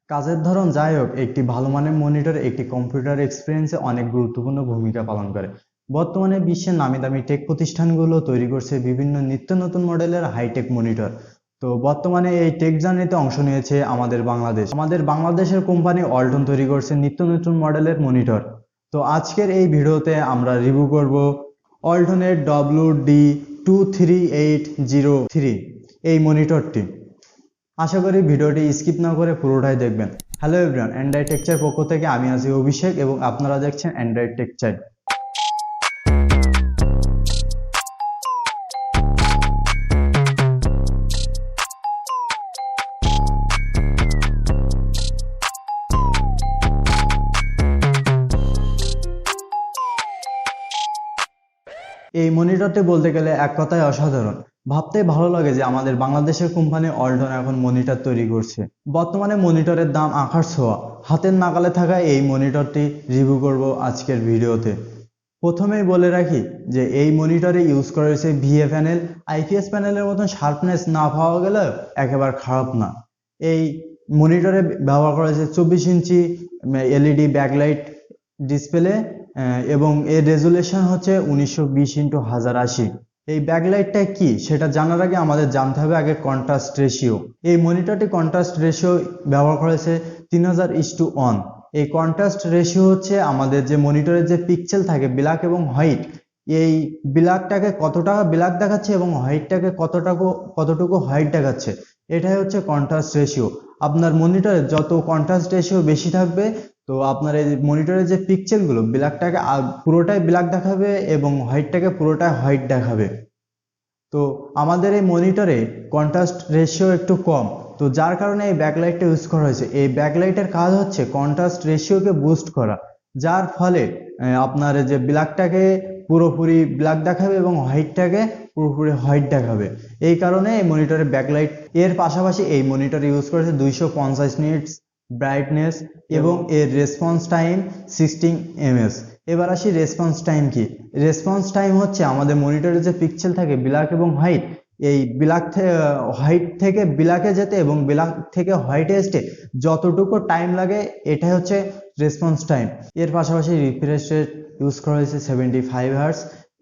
কাজের ধরন যাই হোক, একটি ভালো মানের মনিটর একটি কম্পিউটার এক্সপিরিয়েন্সে অনেক গুরুত্বপূর্ণ ভূমিকা পালন করে। বর্তমানে বিশ্বের নামি দামি টেক প্রতিষ্ঠানগুলো তৈরি করছে বিভিন্ন নিত্য নতুন মডেলের হাইটেক মনিটর। তো বর্তমানে এই টেক জার্নিতে অংশ নিয়েছে আমাদের বাংলাদেশের কোম্পানি ওয়ালটন তৈরি করছে নিত্য নতুন মডেলের মনিটর। তো আজকের এই ভিডিওতে আমরা রিভিউ করব ওয়ালটনের WD23803 এই মনিটরটি। আশা করি ভিডিওটি স্কিপ না করে পুরোটাই দেখবেন। হ্যালো এভরিওয়ান, অ্যান্ড্রয়েড টেকচার পক্ষ থেকে আমি আছি অভিষেক এবং আপনারা দেখছেন অ্যান্ড্রয়েড টেকচার। এই মনিটরটি বলতে গেলে এক কথায় অসাধারণ। ভাবতেই ভালো লাগে যে আমাদের বাংলাদেশের কোম্পানি ওয়ালটন এখন মনিটর তৈরি করছে। বর্তমানে মনিটরের দাম আকাশ ছোঁয়া, হাতের নাগালে থাকা এই মনিটরটি রিভিউ করব আজকের ভিডিওতে। প্রথমেই বলে রাখি যে এই মনিটরে ইউজ করা হয়েছে ভিএ প্যানেল। আইপিএস প্যানেলের মতন শার্পনেস না পাওয়া গেলেও একেবারে খারাপ না। এই মনিটরে ব্যবহার করা হয়েছে 24 ইঞ্চি এলইডি ব্যাকলাইট ডিসপ্লে এবং এর রেজুলেশন হচ্ছে 1920x1080। এই ব্যাকলাইটটা কি সেটা জানার আগে আমাদের জানতে হবে আগে কন্ট্রাস্ট রেশিও। এই মনিটরটি কন্ট্রাস্ট রেশিও ব্যবহার করা হয়েছে 3000:1। এই কন্ট্রাস্ট রেশিও হচ্ছে আমাদের যে মনিটরের যে পিক্সেল থাকে ব্ল্যাক এবং হোয়াইট, এই ব্ল্যাকটাকে কতটা ব্ল্যাক দেখাচ্ছে এবং হোয়াইটটাকে কতটুকু হোয়াইট দেখাচ্ছে, এটাই হচ্ছে কন্ট্রাস্ট রেশিও। আপনার মনিটরে যত কন্ট্রাস্ট রেশিও বেশি থাকবে, তো আপনার এই মনিটরের যে পিক্সেলগুলো ব্ল্যাকটাকে পুরোটাই ব্ল্যাক দেখাবে এবং হোয়াইটটাকে পুরোটাই হোয়াইট দেখাবে। তো আমাদের এই মনিটরে কন্ট্রাস্ট রেশিও একটু কম, তো যার কারণে এই ব্যাকলাইটটা ইউজ করা হয়েছে। এই ব্যাকলাইটের কাজ হচ্ছে কন্ট্রাস্ট রেশিওকে বুস্ট করা, যার ফলে আপনার যে ব্ল্যাকটাকে পুরোপুরি ব্ল্যাক দেখাবে এবং হোয়াইটটাকে পুরোপুরি হোয়াইট দেখাবে। এই কারণে এই মনিটরে ব্যাকলাইট। এর পাশাপাশি এই মনিটর ইউজ করেছে 250 নিটস ব্রাইটনেস এবং এর রেসপন্স টাইম 16 ms। এবার আসি রেসপন্স টাইম কি। রেসপন্স টাইম হচ্ছে আমাদের মনিটরে যে পিক্সেল থাকে ব্ল্যাক এবং হোয়াইট, এই হোয়াইট থেকে ব্ল্যাকে যেতে এবং ব্ল্যাক থেকে হোয়াইটে আসতে যতটুকু টাইম লাগে এটাই হচ্ছে রেসপন্স টাইম। এর পাশাপাশি রিফ্রেশ রেট ইউজ করা হয়েছে 75 হার্টজ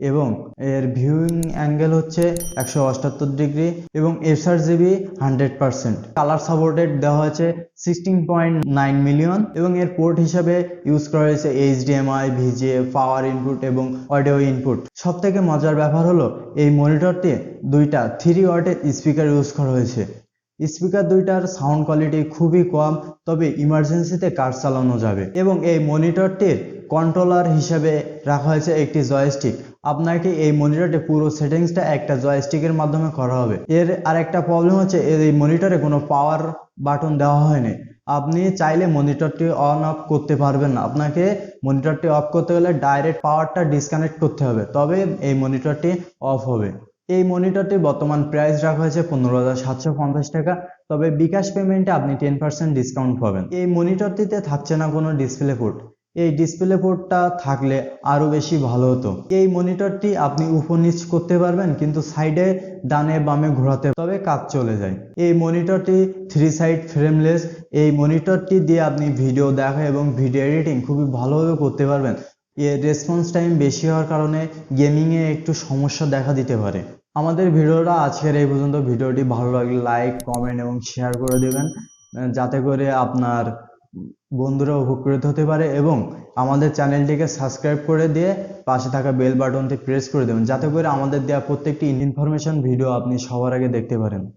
এবং এর ভিউইং অ্যাঙ্গেল হচ্ছে 178 ডিগ্রি এবং এসআরজিবি 100%। কালার সাপোর্টেড দেওয়া হয়েছে 16.9 মিলিয়ন এবং এর পোর্ট হিসাবে ইউজ করা হয়েছে এইচডিএমআই, ভিজিএ, পাওয়ার ইনপুট এবং অডিও ইনপুট। সব থেকে মজার ব্যাপার হলো এই মনিটরটি দুইটা 3 ওয়াটের স্পিকার ইউজ করা হয়েছে। স্পিকার দুইটার সাউন্ড কোয়ালিটি খুবই কম, তবে ইমার্জেন্সিতে কাজ চালানো যাবে। এবং এই মনিটরটির কন্ট্রোলার হিসেবে রাখা হয়েছে একটি জয়স্টিক। আপনাকে এই মনিটরটি পুরো সেটিংসটা একটা জয়স্টিকের মাধ্যমে করা হবে। এর আরেকটা প্রবলেম হচ্ছে এই মনিটরে কোনো পাওয়ার বাটন দেওয়া হয়নি। আপনি চাইলে মনিটরটি অন অফ করতে পারবেন না। আপনাকে মনিটরটি অফ করতে গেলে ডাইরেক্ট পাওয়ারটা ডিসকানেক্ট করতে হবে, তবে এই মনিটরটি অফ হবে। এই মনিটরটির বর্তমান প্রাইস রাখা হয়েছে 15,750 টাকা, তবে বিকাশ পেমেন্টে আপনি 10% ডিসকাউন্ট পাবেন। এই মনিটরটিতে থাকছে না কোনো ডিসপ্লে পোর্ট। এই ডিসপ্লে পোর্টটা থাকলে আরো বেশি ভালো হতো। এই মনিটরটি আপনি উপর নিচ করতে পারবেন, কিন্তু সাইডে ডানে বামে ঘোরাতে তবে কাজ চলে যায়। এই মনিটরটি 3 সাইড ফ্রেমলেস। এই মনিটরটি দিয়ে আপনি ভিডিও দেখা এবং ভিডিও এডিটিং খুবই ভালোভাবে করতে পারবেন। এর রেসপন্স টাইম বেশি হওয়ার কারণে গেমিংয়ে একটু সমস্যা দেখা দিতে পারে। আমাদের ভিডিওটা আজকের এই পর্যন্ত। ভিডিওটি ভালো লাগলে লাইক, কমেন্ট এবং শেয়ার করে দেবেন, যাতে করে আপনার বন্ধুরা উপকৃত হতে পারে, এবং আমাদের চ্যানেলটিকে সাবস্ক্রাইব করে দিয়ে পাশে থাকা বেল বাটনটি প্রেস করে দেবেন, যাতে করে আমাদের দেওয়া প্রত্যেকটি ইনফরমেশন ভিডিও আপনি সবার আগে দেখতে পারেন।